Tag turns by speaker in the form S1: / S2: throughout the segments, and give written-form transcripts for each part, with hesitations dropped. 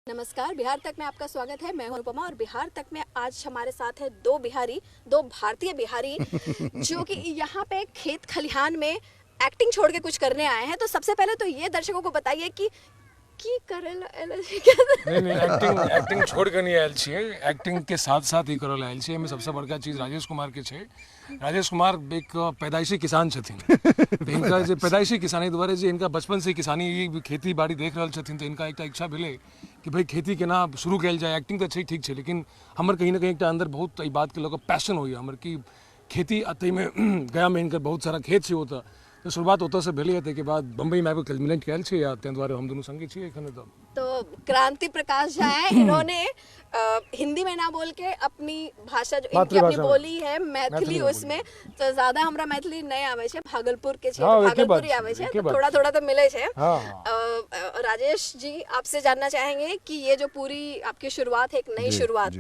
S1: नमस्कार, बिहार तक में आपका स्वागत है। मैं हूं अनुपमा और बिहार तक में आज हमारे साथ है दो भारतीय बिहारी जो कि यहाँ पे खेत खलिहान में एक्टिंग छोड़ के कुछ करने आए हैं। तो सबसे पहले तो ये दर्शकों को बताइए कि
S2: नहीं एक्टिंग छोड़ कर नहीं आयल छे, एक्टिंग के साथ साथ ही करल आयल छे। एमे सबसे बड़का चीज राजेश कुमार के छे। राजेश कुमार एक पैदाइशी किसान छथिन। तो इनका जे पैदाइशी किसानी द्वारा जे इनका बचपन से किसानी खेती बाड़ी देख रहल छथिन, तो इनका एक इच्छा भेले कि भाई खेती केना शुरू कयल जाए। एक्टिंग तो छै ठीक छे, लेकिन हमर कहीं ना कहीं एक अंदर बहुत ई बात के लोग पैशन होइए हमर कि खेती अतई में गया में इनकर बहुत सारा खेत छे। होता तो शुरुआत ओतऽ से भेलै है, के बाद बम्बई में आबि कल्मिनेट कयल छै या तें द्वारे हम दोनों संगे छियै एखन।
S1: तो क्रांति प्रकाश झा है, इन्होंने हिंदी में ना बोल के अपनी भाषा जो इनकी अपनी बोली है मैथिली, उसमें तो ज्यादा हमरा मैथिली नहीं आवे छे। भागलपुर के छे, भागलपुरी आवे छे, तो थोड़ा थोड़ा तो मिले छे। राजेश जी, आपसे जानना चाहेंगे कि ये जो पूरी आपकी शुरुआत है, एक नई शुरुआत,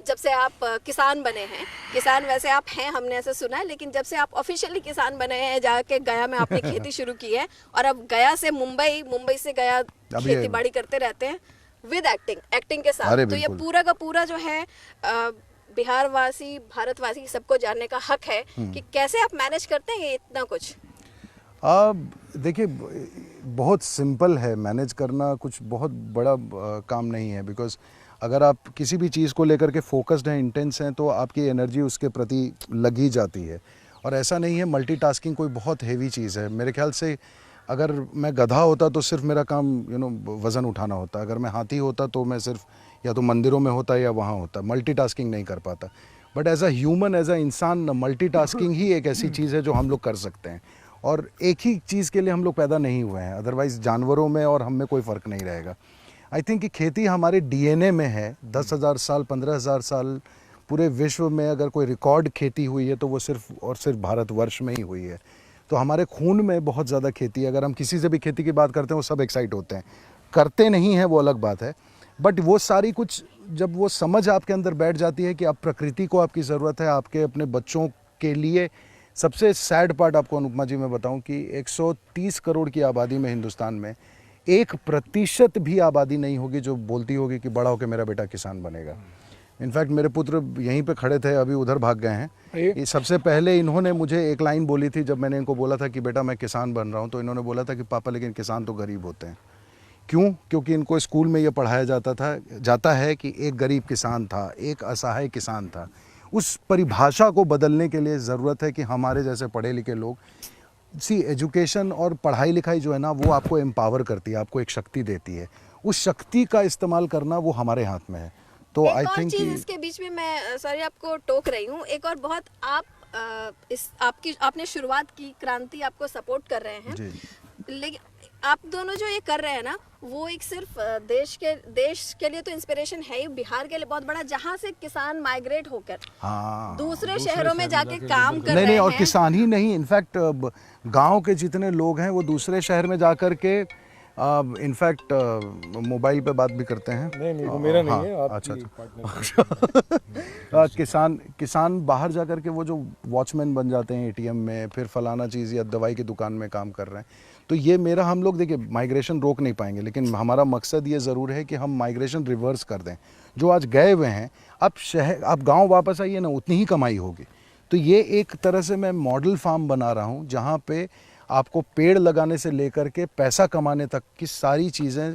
S1: जब से आप किसान बने हैं, किसान वैसे आप हैं हमने ऐसा सुना है, लेकिन जब से आप ऑफिशियली किसान बने हैं, जाके गया में आपने खेती शुरू की है और अब गया से मुंबई, मुंबई से गया खेती बाड़ी करते रहते हैं विद एक्टिंग के साथ। तो ये पूरा का पूरा जो है बिहार वासी, भारतवासी सबको जानने का हक है कि कैसे आप मैनेज करते हैं ये इतना कुछ।
S3: देखिए, बहुत सिंपल है मैनेज करना, कुछ बहुत बड़ा काम नहीं है। बिकॉज अगर आप किसी भी चीज़ को लेकर के फोकस्ड हैं, इंटेंस हैं, तो आपकी एनर्जी उसके प्रति लगी जाती है। और ऐसा नहीं है मल्टीटास्किंग कोई बहुत हेवी चीज़ है। मेरे ख्याल से अगर मैं गधा होता तो सिर्फ मेरा काम वज़न उठाना होता, अगर मैं हाथी होता तो मैं सिर्फ या तो मंदिरों में होता या वहाँ होता, मल्टीटास्किंग नहीं कर पाता। But as a human, as a इंसान, मल्टीटास्किंग ही एक ऐसी चीज़ है जो हम लोग कर सकते हैं। और एक ही चीज़ के लिए हम लोग पैदा नहीं हुए हैं, अदरवाइज़ जानवरों में और हम में कोई फ़र्क नहीं रहेगा। आई थिंक कि खेती हमारे डीएनए में है। 10,000 साल, 15,000 साल पूरे विश्व में अगर कोई रिकॉर्ड खेती हुई है तो वो सिर्फ और सिर्फ भारतवर्ष में ही हुई है। तो हमारे खून में बहुत ज़्यादा खेती है। अगर हम किसी से भी खेती की बात करते हैं वो सब एक्साइट होते हैं, करते नहीं हैं वो अलग बात है। बट वो सारी कुछ जब वो समझ आपके अंदर बैठ जाती है कि आप प्रकृति को आपकी ज़रूरत है, आपके अपने बच्चों के लिए। सबसे सैड पार्ट आपको अनुपमा जी मैं बताऊं कि 130 करोड़ की आबादी में हिंदुस्तान में 1% भी आबादी नहीं होगी जो बोलती होगी कि बड़ा होकर मेरा बेटा किसान बनेगा। इनफैक्ट मेरे पुत्र यहीं पे खड़े थे, अभी उधर भाग गए हैं। सबसे पहले इन्होंने मुझे एक लाइन बोली थी जब मैंने इनको बोला था कि बेटा मैं किसान बन रहा हूँ, तो इन्होंने बोला था कि पापा लेकिन किसान तो गरीब होते हैं। क्यों? क्योंकि इनको स्कूल में ये पढ़ाया जाता है कि एक गरीब किसान था, एक असहाय किसान था। उस परिभाषा को बदलने के लिए ज़रूरत है कि हमारे जैसे पढ़े लिखे लोग, एजुकेशन और पढ़ाई लिखाई जो है ना, वो आपको एम्पावर करती है, आपको एक शक्ति देती है। उस शक्ति का इस्तेमाल करना वो हमारे हाथ में है। तो आई थिंक
S1: इसके बीच में मैं सॉरी आपको टोक रही हूँ, एक और बहुत आपने शुरुआत की, क्रांति आपको सपोर्ट कर रहे हैं, लेकिन आप दोनों जो ये कर रहे हैं ना, वो एक सिर्फ देश के लिए तो इंस्पिरेशन है ही, बिहार के लिए बहुत बड़ा, जहाँ से किसान माइग्रेट होकर दूसरे शहरों में जाके काम कर रहे हैं।
S3: और किसान ही नहीं, इनफैक्ट गांव के जितने लोग हैं वो दूसरे शहर में जाकर के इनफैक्ट मोबाइल पे बात भी करते हैं।
S2: नहीं वो मेरा नहीं है।
S3: अच्छा। किसान बाहर जाकर के वो जो वॉचमैन बन जाते हैं एटीएम में, फिर फलाना चीज़ या दवाई की दुकान में काम कर रहे हैं। तो ये मेरा, हम लोग देखिए माइग्रेशन रोक नहीं पाएंगे, लेकिन हमारा मकसद ये ज़रूर है कि हम माइग्रेशन रिवर्स कर दें। जो आज गए हुए हैं, अब गाँव वापस आइए ना, उतनी ही कमाई होगी। तो ये एक तरह से मैं मॉडल फार्म बना रहा हूँ जहाँ पे आपको पेड़ लगाने से लेकर के पैसा कमाने तक की सारी चीज़ें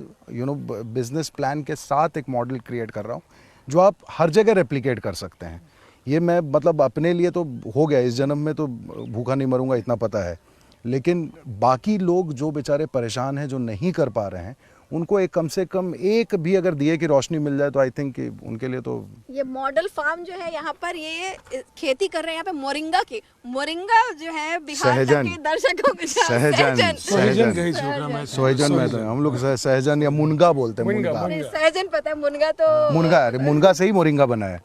S3: बिजनेस प्लान के साथ एक मॉडल क्रिएट कर रहा हूँ जो आप हर जगह रेप्लिकेट कर सकते हैं। ये मैं मतलब अपने लिए तो हो गया, इस जन्म में तो भूखा नहीं मरूंगा इतना पता है, लेकिन बाकी लोग जो बेचारे परेशान हैं, जो नहीं कर पा रहे हैं, उनको एक कम से कम एक भी अगर दिए की रोशनी मिल जाए तो आई थिंक कि उनके लिए तो
S1: ये मॉडल फार्म जो है, यहाँ पर ये खेती कर रहे हैं, यहाँ पे मुनगा की, मुनगा जो है बिहार के दर्शकों को
S3: सोहजन में तो हम लोग सहजन या मुनगा बोलते हैं।
S1: सहजन पता है, मुनगा तो
S3: अरे मुनगा से ही मोरिंगा बना है।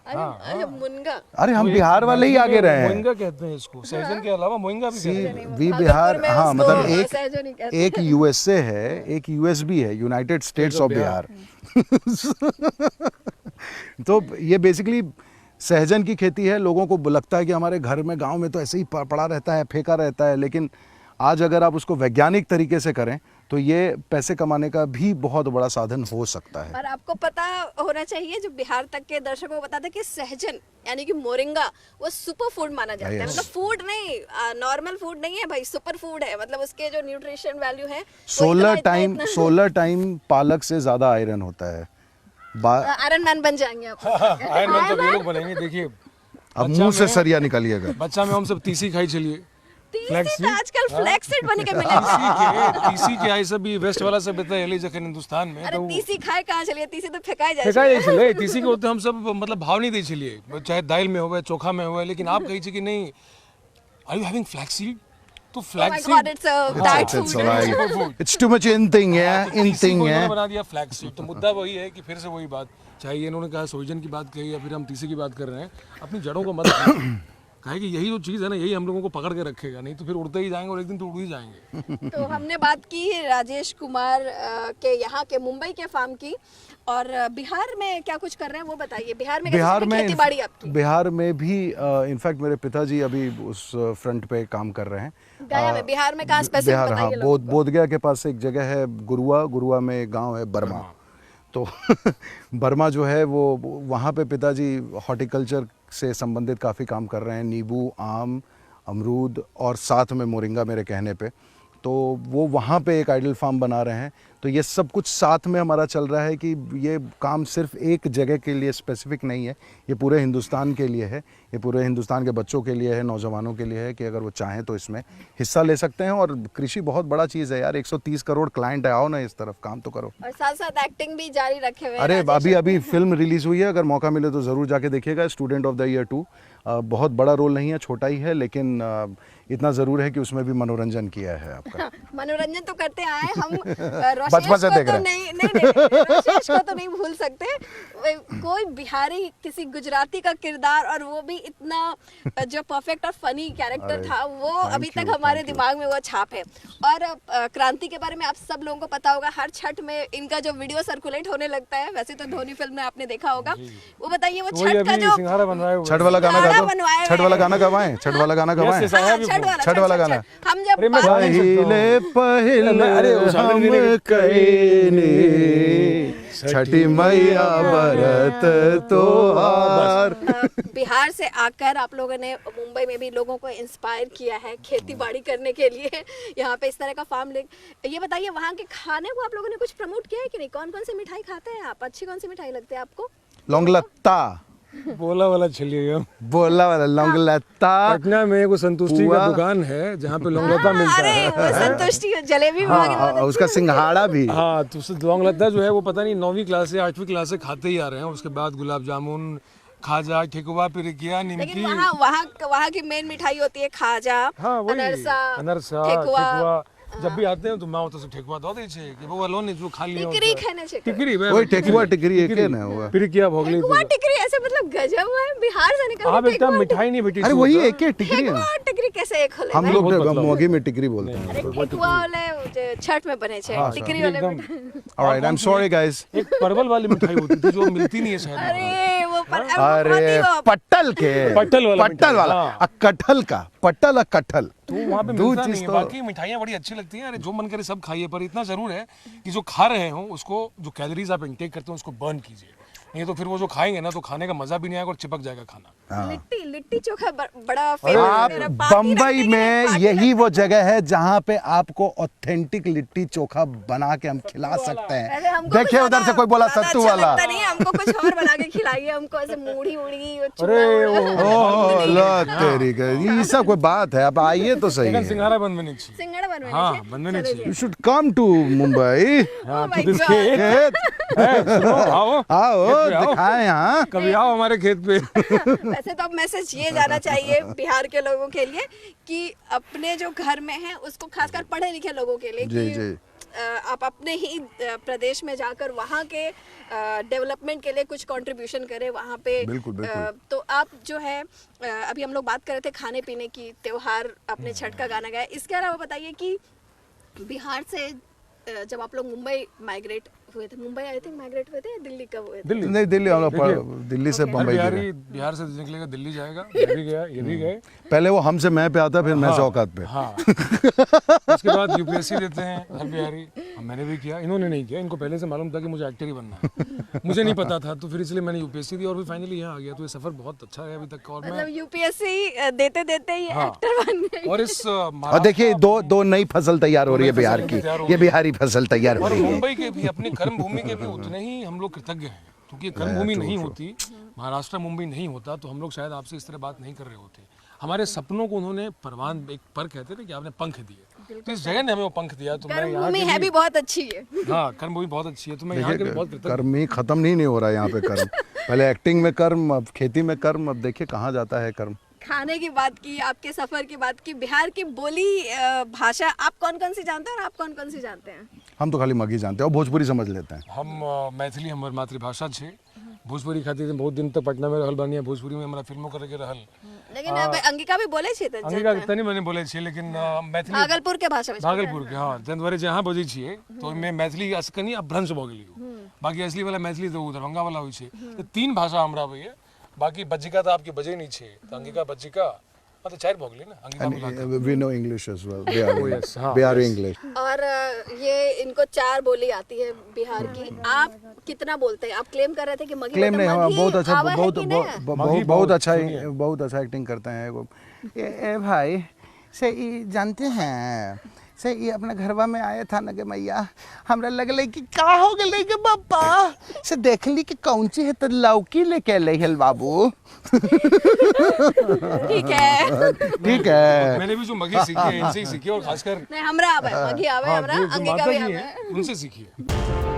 S1: मुनगा,
S3: अरे हम बिहार वाले ही आगे रहे हैं।
S2: मुनगा कहते हैं इसको, सहजन के अलावा मुनगा भी कहते हैं।
S3: वी बिहार, हाँ मतलब एक यूएसए है, एक यूएसबी है, यूनाइटेड स्टेट्स ऑफ बिहार। तो ये बेसिकली सहजन की खेती है। लोगों को लगता है कि हमारे घर में, गांव में तो ऐसे ही पड़ा रहता है, फेंका रहता है, लेकिन आज अगर आप उसको वैज्ञानिक तरीके से करें तो ये पैसे कमाने का भी बहुत बड़ा साधन हो सकता है।
S1: और आपको पता होना चाहिए, जो बिहार तक के दर्शकों को बता दें कि सहजन यानी कि मोरिंगा वो सुपर फूड माना जाता है।
S3: Yes.
S1: मतलब फूड नहीं, नॉर्मल फूड नहीं है भाई, सुपर फूड है। मतलब उसके जो न्यूट्रिशन वैल्यू है वो इतना-
S3: 16 टाइम पालक से ज्यादा आयरन होता है।
S1: आयरन मैन बन जाएंगे आप।
S2: आयरन मैन तो ये लोग बनेंगे। देखिए
S3: अब मुंह से सरिया निकालिएगा।
S2: बच्चा में हम सब तीसी खाई चलिए,
S1: तीसी तो आजकल फ्लैक्सीड बन के मिलेगा।
S2: तीसी के आई सब भी वेस्ट वाला सब बेटा एली जखन हिंदुस्तान में
S1: अरे
S2: तो
S1: तीसी खाए कहाँ चलिए, तीसी तो फेंकाई जाए
S2: फेंका जाइ छले। तीसी के होते हम सब मतलब भाव नहीं दै छलिए, चाहे दाल में होवे चोखा में होवे। लेकिन आप कही छी कि नहीं, आर यू हैविंग फ्लैक्सीड? तो
S1: Oh my
S2: flaxseed
S1: God, it's a diet
S3: It's
S1: food.
S3: alright. It's too much in thing, yeah, in thing, yeah.
S2: बना दिया फ्लैक्सीड। तो मुद्दा वही है कि फिर से वही बात, चाहे इन्होंने कहा सोइजन की बात कही या फिर हम तीसी की बात कर रहे हैं, अपनी जड़ों को मत कहे कि यही जो चीज़ है ना, यही हम लोगों को पकड़ के रखेगा। नहीं तो फिर उड़ते ही जाएंगे और एक दिन तो उड़ ही जाएंगे।
S1: तो हमने बात की राजेश कुमार के यहाँ के मुंबई के फार्म की, और बिहार में क्या कुछ कर रहे हैं वो बताइए। बिहार में खेती बाड़ी आपकी?
S3: बिहार में भी इनफैक्ट मेरे पिताजी अभी उस फ्रंट पे काम कर रहे हैं।
S1: गया में, बिहार में कहाँ स्पेसिफिक
S3: बिहार, हाँ,
S1: बताइए लोगों को।
S3: बोधगया के पास एक जगह है गुरुआ में एक गांव है बर्मा। तो बर्मा जो है वो वहाँ पे पिताजी हॉर्टिकल्चर से संबंधित काफ़ी काम कर रहे हैं, नींबू, आम, अमरूद और साथ में मोरिंगा मेरे कहने पे। तो वो वहाँ पे एक आइडल फार्म बना रहे हैं। तो ये सब कुछ साथ में हमारा चल रहा है कि ये काम सिर्फ एक जगह के लिए स्पेसिफिक नहीं है, ये पूरे हिंदुस्तान के लिए है, ये पूरे हिंदुस्तान के बच्चों के लिए है, नौजवानों के लिए है कि अगर वो चाहें तो इसमें हिस्सा ले सकते हैं। और कृषि बहुत बड़ा चीज़ है यार, 130 करोड़ क्लाइंट है, आओ ना इस तरफ काम तो करो।
S1: और साथ साथ एक्टिंग भी जारी रखे हुए हैं
S3: अरे
S1: राजेश।
S3: अभी फिल्म रिलीज हुई है, अगर मौका मिले तो ज़रूर जाके देखिएगा, स्टूडेंट ऑफ द ईयर 2। बहुत बड़ा रोल नहीं है, छोटा ही है, लेकिन इतना ज़रूर है कि उसमें भी मनोरंजन किया है आपका।
S1: मनोरंजन तो करते आए हम।
S3: बचपन से देख रहे हैं।
S1: नहीं, रोशेश को तो नहीं भूल सकते। कोई बिहारी किसी गुजराती का किरदार, और वो भी इतना जो परफेक्ट और फनी कैरेक्टर था, वो अभी तक हमारे दिमाग में वो छाप है। और क्रांति के बारे में आप सब लोगों को पता होगा, हर छठ में इनका जो वीडियो सर्कुलेट होने लगता है, वैसे तो धोनी फिल्म में आपने देखा होगा। वो बताइए वो छठ का जो
S2: सिंघाड़ा बन रहा है,
S3: छठ वाला गाना गा दो, छठ वाला गाना गवाएं, छठ वाला गाना गवाएं, छठ वाला गाना।
S1: हम जब
S3: पहिले पहिले हम कईनी छठी मैया बरत तोहार।
S1: बिहार से आकर आप लोगों ने मुंबई में भी लोगों को इंस्पायर किया है खेती बाड़ी करने के लिए, यहाँ पे इस तरह का फार्म ले। ये बताइए वहाँ के खाने को आप लोगों ने कुछ प्रमोट किया है कि नहीं? कौन कौन सी मिठाई खाते हैं आप? अच्छी कौन सी मिठाई लगती है आपको?
S3: लौंग लत्ता,
S2: बोला वाला चलिए हम
S3: बोला वाला लौंग लत्ता।
S2: पटना में एगो संतुष्टि का दुकान है जहाँ पे लौंग लत्ता मिलता
S1: अरे
S2: है।
S1: वो संतुष्टि जलेबी भी वहाँ की बहुत अच्छी
S3: उसका सिंघाड़ा भी।
S2: हाँ, तो उससे लौंग लत्ता जो है वो पता नहीं 9वीं क्लास से 8वीं क्लास से खाते ही आ रहे हैं। उसके बाद गुलाब जामुन, खाजा, ठेकुआ, पिरिकिया,
S1: लेकिन
S2: निमकी।
S1: वहाँ की मेन मिठाई होती है खाजा,
S2: हाँ, वही
S1: अनरसा,
S2: ठेकुआ। जब भी आते हैं तो माँ तो ठेकुआ दो दे छे कि वो लोने जो खा लिया
S1: टिकरी खाने से
S2: टिकरी
S3: वही ठेकुआ टिकरी एक है ना हुआ।
S2: पिरिकिया भोगली।
S1: ठेकुआ टिकरी ऐसे मतलब गजब है, बिहार से निकल
S2: हाँ बेटा, मिठाई नहीं बेटी।
S3: अरे वही एक है टिकरी है।
S1: ठेकुआ टिकरी कैसे एक होले?
S3: हम लोग मोगी में टिकरी बोलते हैं।
S1: अरे ठेकुआ वाले छठ में बने छे, टिकरी वाले
S3: alright, I am sorry guys.
S2: एक परवल वाली मिठाई होती थी जो मिलती नहीं है शहर में।
S1: अरे वो
S3: अरे पट्टल के,
S2: पट्टल वाला
S3: कटहल का पट्टल और कटहल
S2: तो वहाँ पे मिलता नहीं है। बाकी मिठाइयाँ बड़ी अच्छी लगती हैं, अरे जो मन करे सब खाइए, पर इतना जरूर है कि जो खा रहे हो उसको, जो कैलोरीज आप इंटेक करते हो उसको बर्न कीजिए, नहीं तो फिर वो जो खाएंगे ना तो खाने का मजा भी नहीं आएगा और चिपक जाएगा खाना।
S1: लिट्टी चोखा बड़ा
S3: आप
S1: फेमस।
S3: बम्बई में यही वो जगह है जहाँ पे आपको ऑथेंटिक लिट्टी चोखा बना के हम खिला सकते हैं। देखिए उधर से कोई बोला सत्तू वाला,
S1: नहीं हमको कुछ और बना के खिलाइए, हमको ऐसे मूढ़ी उड़ी।
S3: ओह लो तेरी का, ये सब कोई बात है? आप आइए तो सही है।
S2: सिंघाड़ा बन बने चाहिए।
S1: सिंगड़ा बनवाने
S2: हाँ, बनने चाहिए।
S3: You should come to Mumbai.
S2: आओ
S3: आओ दिखाएं यहाँ,
S2: कभी आओ हमारे खेत पे।
S1: वैसे तो अब मैसेज ये जाना चाहिए बिहार के लोगों के लिए कि अपने जो घर में है उसको, खासकर पढ़े लिखे लोगों के लिए,
S3: जी,
S1: कि
S3: जी।
S1: आप अपने ही प्रदेश में जाकर वहाँ के डेवलपमेंट के लिए कुछ कंट्रीब्यूशन करें वहाँ पे।
S3: बिल्कुल, बिल्कुल।
S1: तो आप जो है अभी हम लोग बात कर रहे थे खाने पीने की, त्योहार, अपने छठ का गाना गाया। इसके अलावा बताइए कि बिहार से जब आप लोग मुंबई माइग्रेट हुए थे? मुंबई आई थिंक माइग्रेट हुए थे या दिल्ली कब हुए थे?
S2: दिल्ली
S3: नहीं दिल्ली हम लोग दिल्ली से
S2: हर
S3: बम्बई
S2: बिहारी
S3: गए।
S2: बिहार से निकलेगा दिल्ली जाएगा, मैं भी गया, ये भी गए।
S3: पहले वो हमसे मैं पे आता, फिर मैं से औकात पे।
S2: हाँ उसके बाद यूपीएससी देते हैं हर बिहारी, मैंने भी किया, इन्होंने नहीं किया, इनको पहले से मालूम था कि मुझे एक्टर ही बनना है, मुझे नहीं पता था, तो फिर इसलिए मैंने यूपीएससी दी और फिर फाइनली यहाँ आ गया। तो ये सफर बहुत अच्छा है अभी तक का। और मैं
S1: मतलब यूपीएससी देते देते ही
S2: हाँ।
S1: एक्टर बन गए।
S2: और इस
S3: और देखिए दो नई फसल तैयार हो रही है बिहार की, ये बिहारी फसल तैयार हो
S2: और
S3: रही है।
S2: मुंबई के भी अपनी कर्म भूमि के भी उतने ही हम लोग कृतज्ञ हैं, क्योंकि कर्म भूमि नहीं होती, महाराष्ट्र मुंबई नहीं होता, तो हम लोग शायद आपसे इस तरह बात नहीं कर रहे होते। हमारे सपनों को उन्होंने परवान, एक पर कहते थे कि आपने पंख दिए, तो इस जगह ने हमें वो पंख दिया। तो मैं यहाँ
S1: कर्मभूमि है भी बहुत अच्छी है।
S2: हाँ कर्म भूमि बहुत अच्छी है, तो मैं यहाँ के भी बहुत कृतज्ञ।
S3: कर्म ही खत्म नहीं हो रहा है यहाँ पे कर्म। पहले एक्टिंग में कर्म, अब खेती में कर्म, अब देखिए कहाँ जाता है कर्म।
S1: खाने की बात की, आपके सफर की बात की, बिहार की बोली भाषा आप कौन कौन सी जानते हैं और आप कौन कौन सी जानते हैं?
S3: हम तो खाली मगी जानते हैं और भोजपुरी समझ लेते हैं।
S2: हम मैथिली हमारी मातृभाषा छे, भोजपुरी खातिर बहुत दिन तक पटना में रहल बानी, भोजपुरी में हमरा फिल्मों करे के रहल।
S1: लेकिन अब अंगिका भी बोले छे त
S2: अंगिका तनी मनी बोले छे, लेकिन मैथिली
S1: भागलपुर के भाषा में
S2: भागलपुर के, हाँ जनवरी जहाँ बजी छिए तो मैं मैथिली असकनी अभ्रंश भ गेली, बाकी असली वाला मैथिली तो दरभंगा वाला होइ छे। तो तीन भाषा हमरा आबैए, बाकी बज्जिका तो आपकी बजे नहीं छे, तो अंगिका बज्जिका तो चार भ गेली ना अंगिका मिला।
S3: We know English as well,
S2: yes, हाँ,
S3: बिहारी इंग्लिश।
S1: और ये इनको 4 बोली आती है बिहार की, आप कितना बोलते हैं? आप क्लेम कर रहे थे कि मगी
S3: क्लेम नहीं, हाँ बहुत अच्छा,
S1: आवा है
S3: बहुत
S1: कि नहीं?
S3: बहुत अच्छा एक्टिंग करते हैं वो। ए भाई से ई जानते हैं से ये अपने घरवा में आया था ना के मैया, हमरा लगले कि का हो गले के पापा से देखली कि कौन सी है तो लौकी लेके अले हल बाबू।
S1: ठीक है
S3: ठीक है।
S2: मैंने भी जो मगी सीखी है इनसे ही सीखी, और खासकर
S1: नहीं हमरा आवे मगी आवे, हमरा अंगिका भी आवे।
S2: उनसे सीखी है।